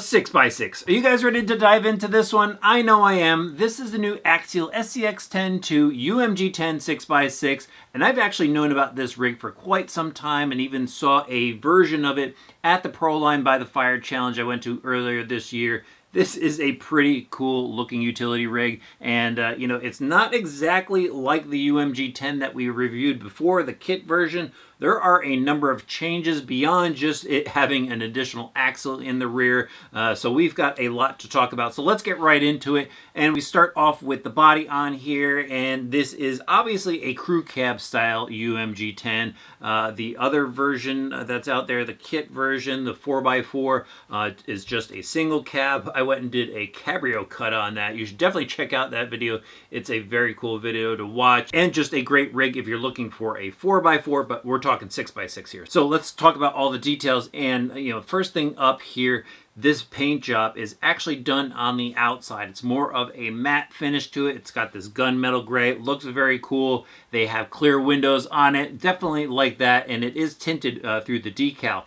6x6. Are you guys ready to dive into this one? I know I am. This is the new Axial SCX10 II UMG10 6x6, and I've actually known about this rig for quite some time and even saw a version of it at the Pro Line by the Fire Challenge I went to earlier this year. This is a pretty cool looking utility rig, and you know, it's not exactly like the UMG10 that we reviewed before, the kit version. There are a number of changes beyond just it having an additional axle in the rear, so we've got a lot to talk about. So let's get right into it, and we start off with the body on here, and this is obviously a crew cab style UMG10. The other version that's out there, the kit version, the 4x4, is just a single cab. I went and did a cabrio cut on that. You should definitely check out that video. It's a very cool video to watch, and just a great rig if you're looking for a 4x4, but we're talking 6x6 here. So let's talk about all the details. And you know, first thing up here, this paint job is actually done on the outside. It's more of a matte finish to it. It's got this gunmetal gray. It looks very cool. They have clear windows on it. Definitely like that. And it is tinted through the decal.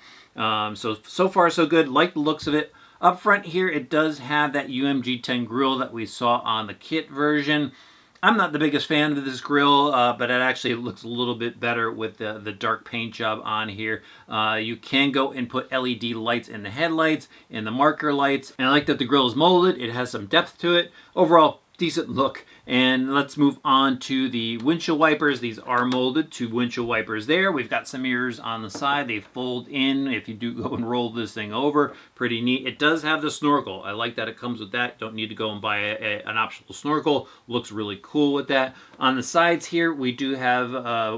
So far so good. Like the looks of it. Up front here, it does have that UMG10 grille that we saw on the kit version. I'm not the biggest fan of this grille, but it actually looks a little bit better with the dark paint job on here. You can go and put LED lights in the headlights and the marker lights. And I like that the grille is molded. It has some depth to it. Overall, decent look. And let's move on to the windshield wipers. These are molded to windshield wipers there. We've got some mirrors on the side. They fold in if you do go and roll this thing over. Pretty neat. It does have the snorkel. I like that it comes with that. Don't need to go and buy an optional snorkel. Looks really cool with that. On the sides here, we do have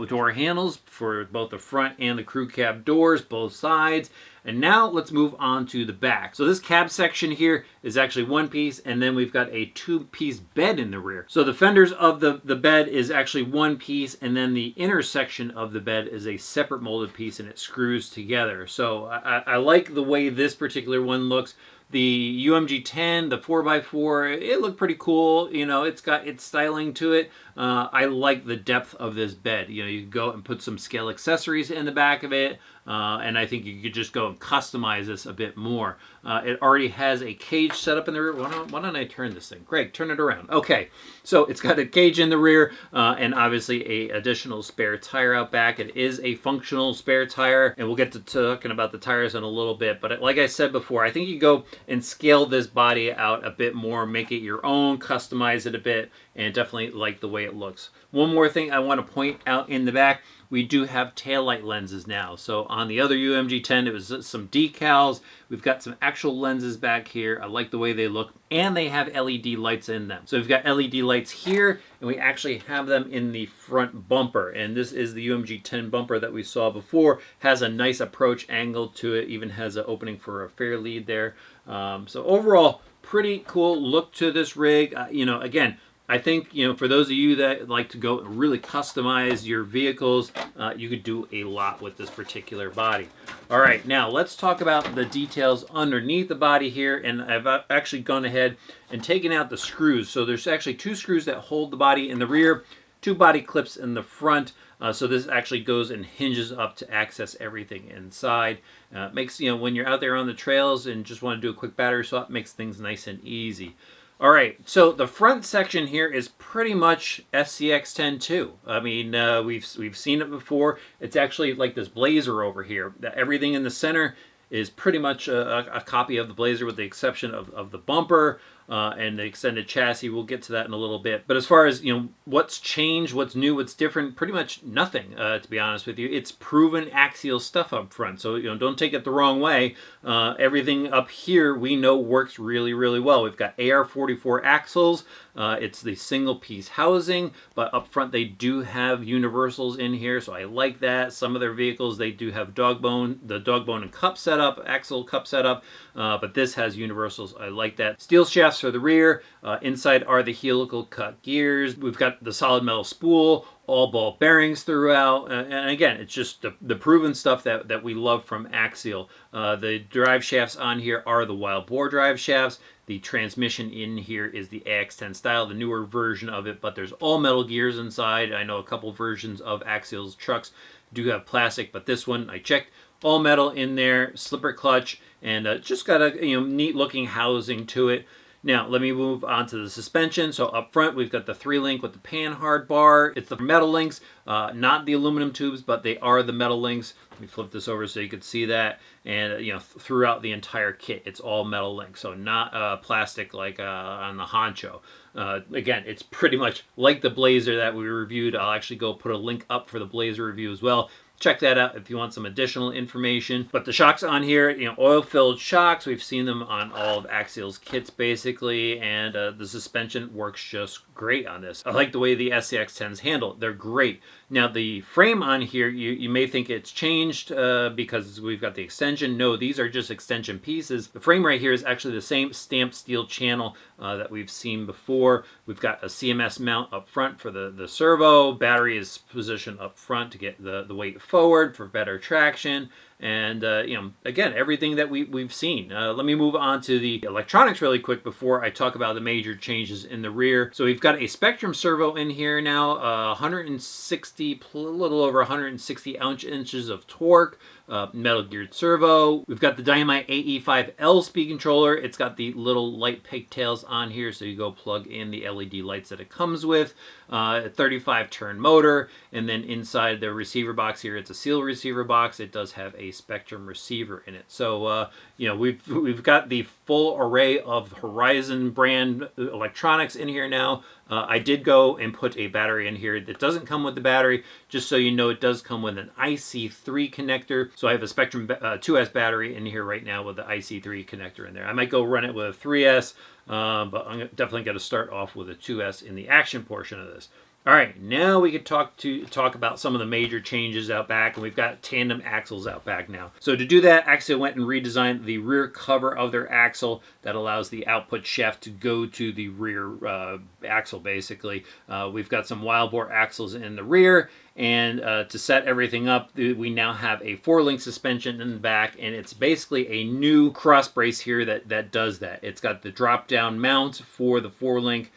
door handles for both the front and the crew cab doors, both sides. And now let's move on to the back. So this cab section here is actually one piece, and then we've got a two-piece bed in the rear. So the fenders of the bed is actually one piece, and then the inner section of the bed is a separate molded piece, and it screws together. So I like the way this particular one looks. The UMG10, the 4x4, it looked pretty cool. You know, it's got its styling to it. I like the depth of this bed. You know, you can go and put some scale accessories in the back of it, and I think you could just go and customize this a bit more. It already has a cage set up in the rear. Why don't I turn this thing? Greg, turn it around. Okay, so it's got a cage in the rear, and obviously a additional spare tire out back. It is a functional spare tire, and we'll get to talking about the tires in a little bit. But like I said before, I think you go and scale this body out a bit more, make it your own, customize it a bit, and definitely like the way it looks. One more thing I want to point out in the back, we do have taillight lenses now. So on the other UMG10, it was some decals. We've got some actual lenses back here. I like the way they look, and they have LED lights in them. So we've got LED lights here, and we actually have them in the front bumper. And this is the UMG10 bumper that we saw before. Has a nice approach angle to it, even has an opening for a fair lead there. So overall, pretty cool look to this rig. You know, again, I think, you know, for those of you that like to go and really customize your vehicles, you could do a lot with this particular body. All right, now let's talk about the details underneath the body here. And I've actually gone ahead and taken out the screws. So there's actually two screws that hold the body in the rear, two body clips in the front. So this actually goes and hinges up to access everything inside. Makes, you know, when you're out there on the trails and just want to do a quick battery swap, makes things nice and easy. All right, so the front section here is pretty much SCX10 II. I mean, we've seen it before. It's actually like this Blazer over here. Everything in the center is pretty much a copy of the Blazer with the exception of the bumper and the extended chassis. We'll get to that in a little bit. But as far as, you know, what's changed, what's new, what's different, pretty much nothing, to be honest with you. It's proven Axial stuff up front. So, you know, don't take it the wrong way. Everything up here we know works really, really well. We've got AR44 axles. It's the single piece housing, but up front they do have universals in here, so I like that. Some of their vehicles, they do have the dog bone and cup setup, axle cup setup, but this has universals. I like that. Steel shafts for the rear. Inside are the helical cut gears. We've got the solid metal spool, all ball bearings throughout, and again, it's just the proven stuff that we love from Axial. The drive shafts on here are the wild boar drive shafts. The transmission in here is the AX10 style, the newer version of it, but there's all metal gears inside. I know a couple versions of Axial's trucks do have plastic, but this one, I checked, all metal in there, slipper clutch, and just got a neat looking housing to it. Now, let me move on to the suspension. So up front, we've got the 3-link with the panhard bar. It's the metal links, not the aluminum tubes, but they are the metal links. Let me flip this over so you can see that. And, throughout the entire kit, it's all metal links. So not plastic like on the Honcho. Again, it's pretty much like the Blazer that we reviewed. I'll actually go put a link up for the Blazer review as well. Check that out if you want some additional information. But the shocks on here, oil-filled shocks. We've seen them on all of Axial's kits basically, and the suspension works just great on this. I like the way the SCX10s handle it. They're great. Now the frame on here, you may think it's changed because we've got the extension. No, these are just extension pieces. The frame right here is actually the same stamped steel channel that we've seen before. We've got a CMS mount up front for the servo. Battery is positioned up front to get the weight forward for better traction. And, again, everything that we've seen. Let me move on to the electronics really quick before I talk about the major changes in the rear. So we've got a Spectrum servo in here now, 160, a little over 160 inches of torque. Metal geared servo. We've got the Dynamite AE5L speed controller. It's got the little light pigtails on here, so you go plug in the LED lights that it comes with. A 35 turn motor, and then inside the receiver box here, it's a seal receiver box. It does have a Spectrum receiver in it. So we've got the full array of Horizon brand electronics in here now. I did go and put a battery in here that doesn't come with the battery, just so you know it does come with an IC3 connector. So I have a Spectrum 2S battery in here right now with the IC3 connector in there. I might go run it with a 3S, but I'm definitely going to start off with a 2S in the action portion of this. All right, now we could talk about some of the major changes out back, and we've got tandem axles out back now. So to do that, Axial went and redesigned the rear cover of their axle that allows the output shaft to go to the rear axle, basically. We've got some wild bore axles in the rear, and to set everything up, we now have a 4-link suspension in the back, and it's basically a new cross brace here that does that. It's got the drop-down mount for the 4-link.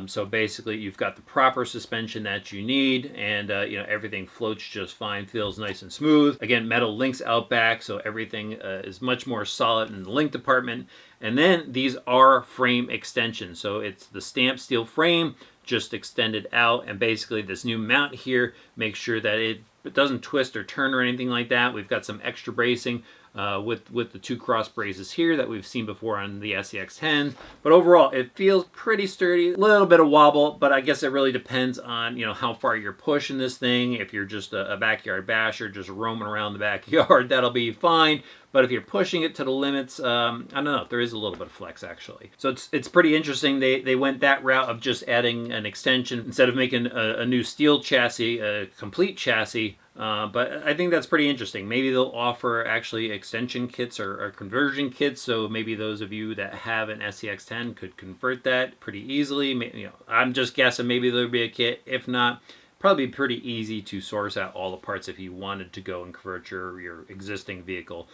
So basically, you've got the proper suspension that you need, and everything floats just fine, feels nice and smooth. Again, metal links out back, so everything is much more solid in the link department. And then these are frame extensions, so it's the stamped steel frame just extended out, and basically this new mount here makes sure that it doesn't twist or turn or anything like that. We've got some extra bracing with the 2 cross braces here that we've seen before on the SCX10. But overall, it feels pretty sturdy. A little bit of wobble, but I guess it really depends on how far you're pushing this thing. If you're just a backyard basher, just roaming around the backyard, that'll be fine. But if you're pushing it to the limits, I don't know, there is a little bit of flex actually. So it's pretty interesting. They went that route of just adding an extension instead of making a new steel chassis, a complete chassis. But I think that's pretty interesting. Maybe they'll offer actually extension kits or conversion kits, so maybe those of you that have an SCX10 could convert that pretty easily. I'm just guessing maybe there'll be a kit. If not, probably pretty easy to source out all the parts if you wanted to go and convert your existing vehicle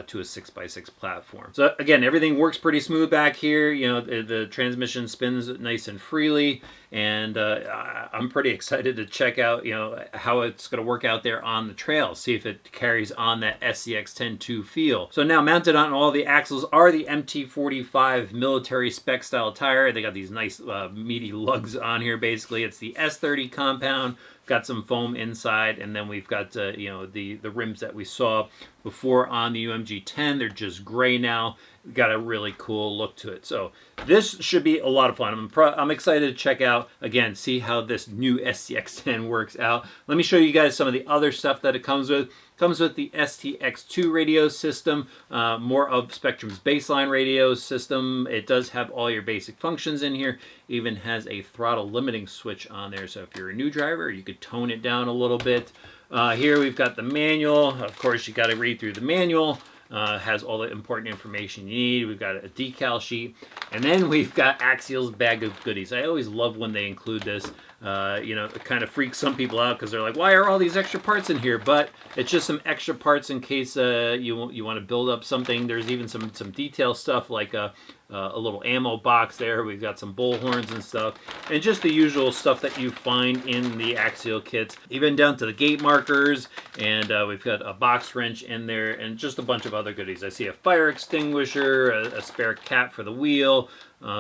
to a 6x6 platform. So again, everything works pretty smooth back here. The transmission spins nice and freely, and I'm pretty excited to check out how it's going to work out there on the trail, see if it carries on that SCX10 II feel. So now mounted on all the axles are the MT45 military spec style tire. They got these nice meaty lugs on here. Basically, it's the S30 compound. Got some foam inside, and then we've got the rims that we saw before on the UMG10. They're just gray now. Got a really cool look to it. So this should be a lot of fun. I'm excited to check out, again, see how this new SCX10 works out. Let me show you guys some of the other stuff that it comes with. Comes with the STX2 radio system, more of Spectrum's baseline radio system. It does have all your basic functions in here. Even has a throttle limiting switch on there, so if you're a new driver, you could tone it down a little bit. Here we've got the manual. Of course, you got to read through the manual. Has all the important information you need. We've got a decal sheet, and then we've got Axial's bag of goodies. I always love when they include this. You know, it kind of freaks some people out because they're like, why are all these extra parts in here? But it's just some extra parts in case you want to build up something. There's even some detail stuff like a little ammo box there. We've got some bull horns and stuff, and just the usual stuff that you find in the Axial kits, even down to the gate markers, and we've got a box wrench in there, and just a bunch of other goodies. I see a fire extinguisher, a spare cap for the wheel,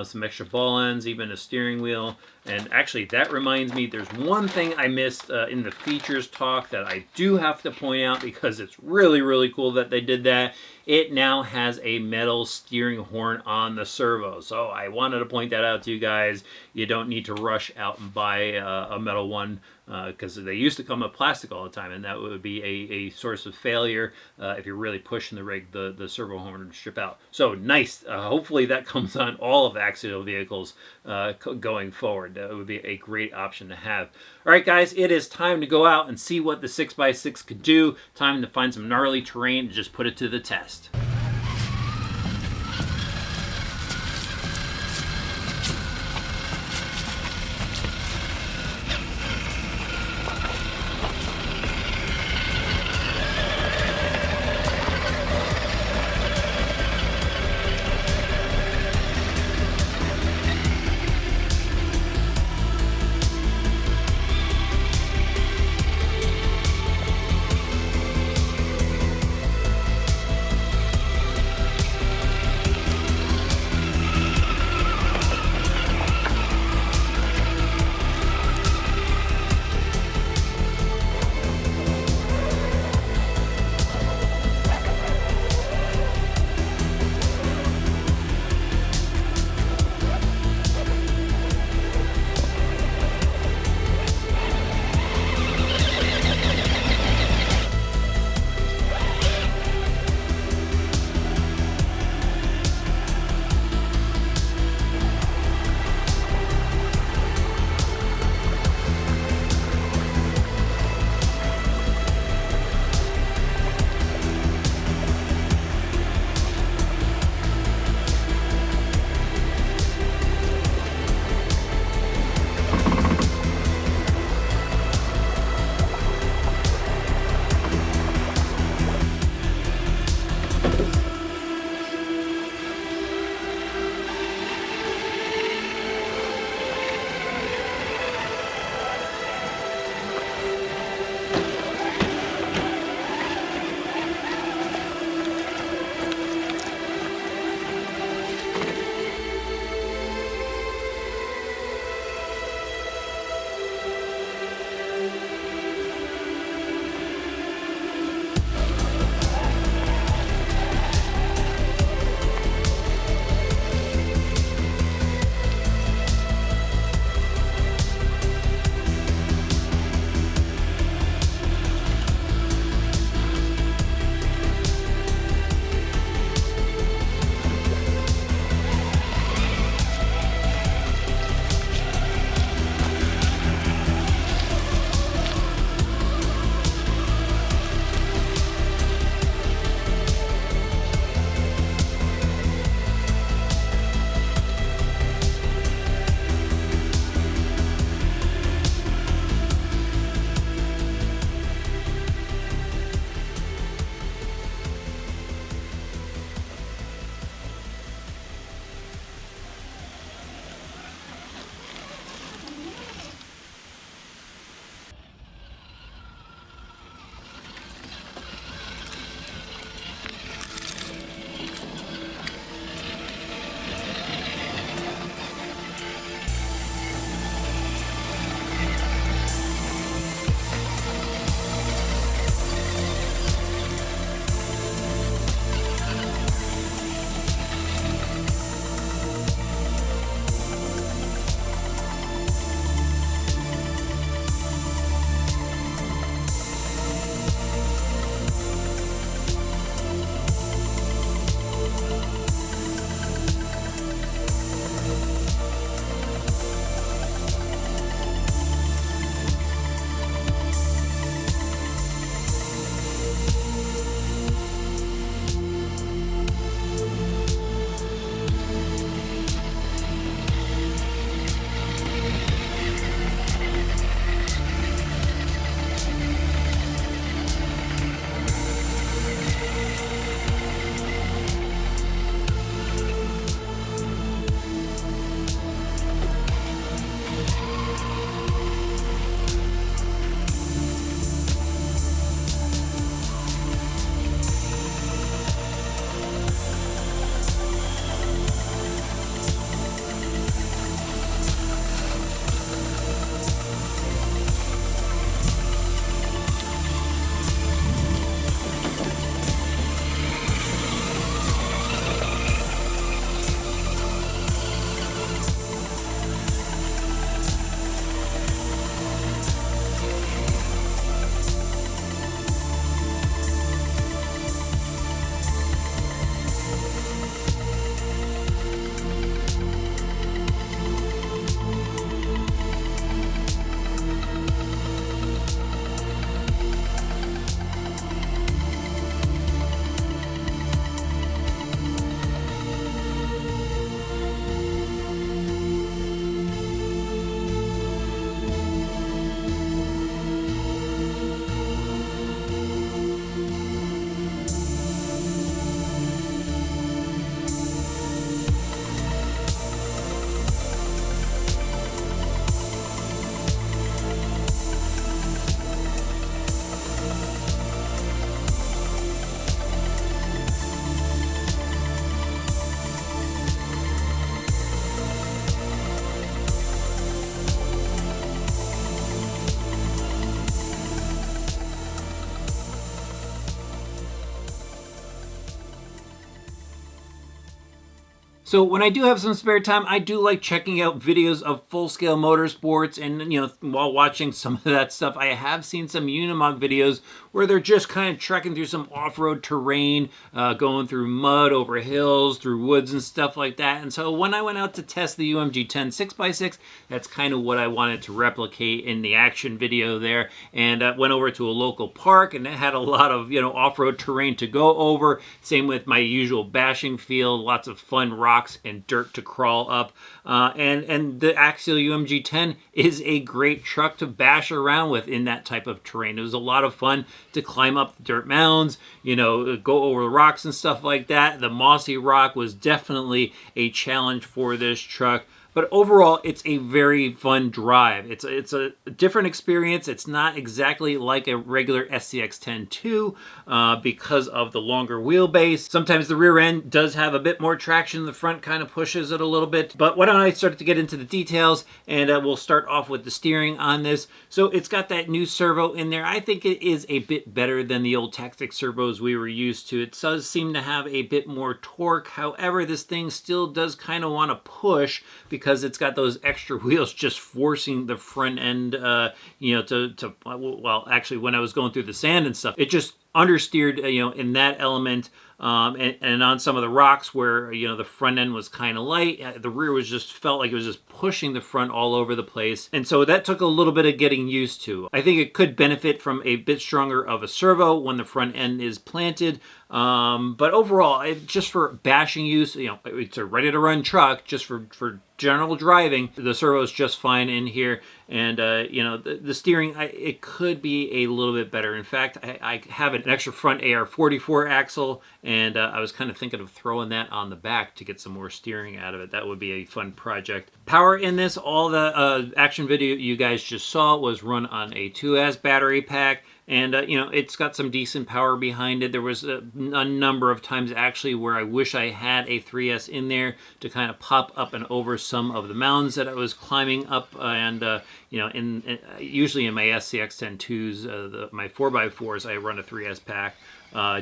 some extra ball ends, even a steering wheel. And actually, that reminds me, there's one thing I missed in the features talk that I do have to point out because it's really, really cool that they did that. It now has a metal steering horn on the servo. So I wanted to point that out to you guys. You don't need to rush out and buy a metal one because they used to come with plastic all the time, and that would be a source of failure if you're really pushing the rig, the servo horn would strip out. So nice. Hopefully that comes on all of Axial vehicles going forward. That would be a great option to have. All right, guys, it is time to go out and see what the 6x6 could do. Time to find some gnarly terrain and just put it to the test. So when I do have some spare time, I do like checking out videos of full-scale motorsports, and while watching some of that stuff, I have seen some Unimog videos where they're just kind of trekking through some off-road terrain, going through mud, over hills, through woods and stuff like that. And so when I went out to test the UMG10 6x6, that's kind of what I wanted to replicate in the action video there. And I went over to a local park, and it had a lot of off-road terrain to go over. Same with my usual bashing field, lots of fun rocks and dirt to crawl up. And the Axial UMG10 is a great truck to bash around with in that type of terrain. It was a lot of fun to climb up the dirt mounds, go over the rocks and stuff like that. The mossy rock was definitely a challenge for this truck. But overall, it's a very fun drive. It's a different experience. It's not exactly like a regular SCX10 II because of the longer wheelbase. Sometimes the rear end does have a bit more traction. The front kind of pushes it a little bit. But why don't I start to get into the details, and we'll start off with the steering on this. So it's got that new servo in there. I think it is a bit better than the old Tactic servos we were used to. It does seem to have a bit more torque. However, this thing still does kind of want to push because it's got those extra wheels just forcing the front end, well, actually, when I was going through the sand and stuff, it just understeered, in that element. And on some of the rocks where, the front end was kind of light, the rear was just felt like it was just pushing the front all over the place. And so that took a little bit of getting used to. I think it could benefit from a bit stronger of a servo when the front end is planted. But overall, just for bashing use, it's a ready-to-run truck. Just for general driving, the servo is just fine in here. And, the steering, it could be a little bit better. In fact, I have an extra front AR44 axle, and I was kind of thinking of throwing that on the back to get some more steering out of it. That would be a fun project. Power in this, all the action video you guys just saw was run on a 2S battery pack. And, it's got some decent power behind it. There was a number of times, actually, where I wish I had a 3S in there to kind of pop up and over some of the mountains that I was climbing up. And, usually in my SCX10 IIs, my 4x4s, I run a 3S pack.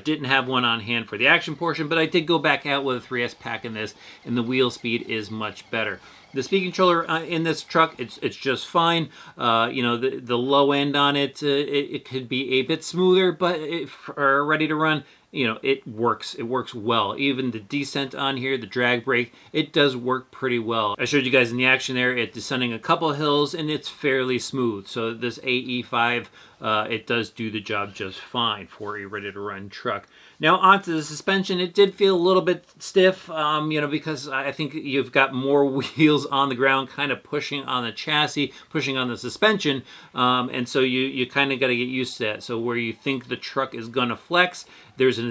Didn't have one on hand for the action portion, but I did go back out with a 3S pack in this, and the wheel speed is much better. The speed controller in this truck, it's just fine. The low end on it, it could be a bit smoother, but for ready to run, it works. It works well. Even the descent on here, the drag brake, it does work pretty well. I showed you guys in the action there, it descending a couple of hills, and it's fairly smooth. So this AE5, it does do the job just fine for a ready-to-run truck. Now onto the suspension, it did feel a little bit stiff, because I think you've got more wheels on the ground kind of pushing on the chassis, pushing on the suspension, and so you kind of got to get used to that. So where you think the truck is going to flex, there's an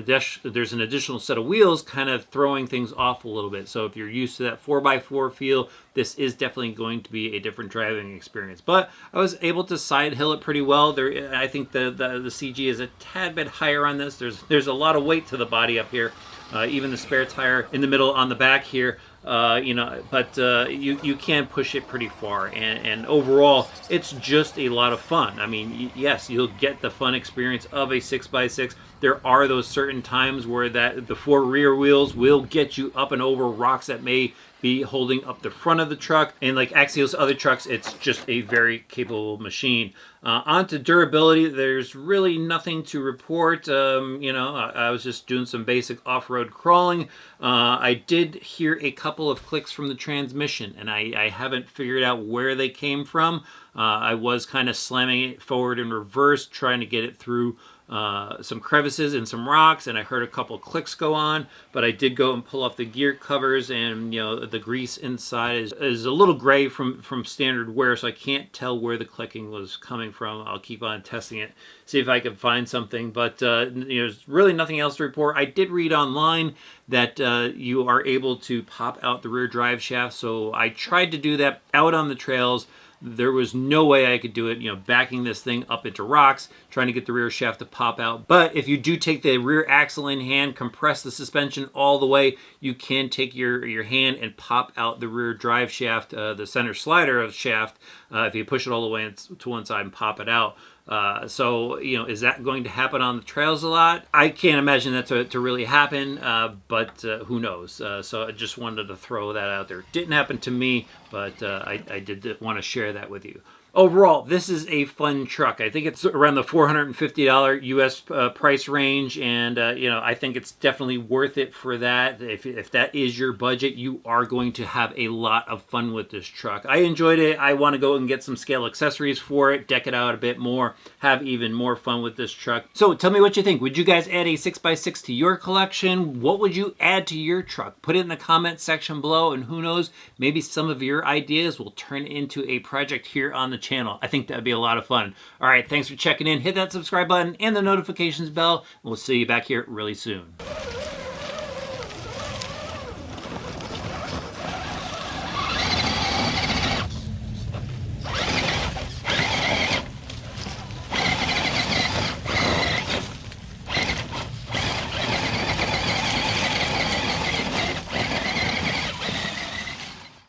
additional set of wheels kind of throwing things off a little bit. So if you're used to that 4x4 feel, this is definitely going to be a different driving experience. But I was able to side hill it pretty well. I think the CG is a tad bit higher on this. There's a lot of weight to the body up here. Even the spare tire in the middle on the back here, but you can push it pretty far, and overall it's just a lot of fun. I mean, yes, you'll get the fun experience of a 6x6. There are those certain times where the four rear wheels will get you up and over rocks that may be holding up the front of the truck, and like Axial's other trucks, it's just a very capable machine. Onto durability, there's really nothing to report. I was just doing some basic off-road crawling. I did hear a couple of clicks from the transmission, and I haven't figured out where they came from. I was kind of slamming it forward and reverse, trying to get it through some crevices and some rocks, and I heard a couple clicks go on, but I did go and pull off the gear covers, and the grease inside is a little gray from standard wear, so I can't tell where the clicking was coming from. I'll keep on testing it, see if I can find something, but there's really nothing else to report. I did read online that you are able to pop out the rear drive shaft, so I tried to do that out on the trails. There was no way I could do it, backing this thing up into rocks, trying to get the rear shaft to pop out. But if you do take the rear axle in hand, compress the suspension all the way, you can take your hand and pop out the rear drive shaft, the center slider of the shaft, if you push it all the way to one side and pop it out. So, you know, is that going to happen on the trails a lot? I can't imagine that to really happen, but who knows? So I just wanted to throw that out there. Didn't happen to me, but I did want to share that with you. Overall, this is a fun truck. I think it's around the $450 US price range, and you know, I think it's definitely worth it for that. If that is your budget, you are going to have a lot of fun with this truck. I enjoyed it. I want to go and get some scale accessories for it, deck it out a bit more, have even more fun with this truck. So tell me what you think. Would you guys add a 6x6 to your collection? What would you add to your truck? Put it in the comment section below, and who knows, maybe some of your ideas will turn into a project here on the channel. I think that'd be a lot of fun. All right, thanks for checking in. Hit that subscribe button and the notifications bell. We'll see you back here really soon.